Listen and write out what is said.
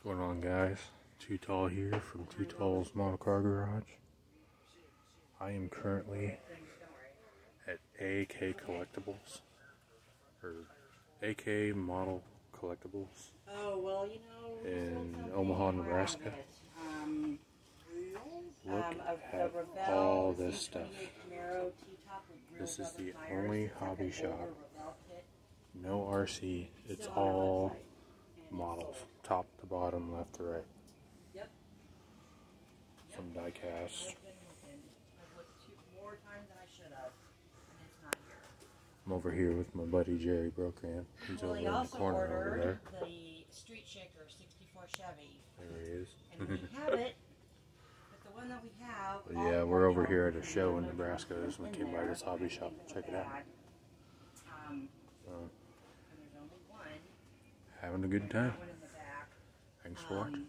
What's going on, guys? Too Tall here from Too Tall's Model Car Garage. I am currently at AK Collectibles, or AK Model Collectibles in Omaha, Nebraska. Look at all this stuff. This is the only hobby shop. No RC. It's all models, top to bottom, left to right. Some diecast. I'm over here with my buddy Jerry Brokran. He's over in the corner over there. The Street Shaker 64 Chevy. There he is. And we have it, but the one that we have. But yeah, we're over here at a show in Nebraska. This one came by this hobby shop. Check it out. Having a good time. Thanks for watching.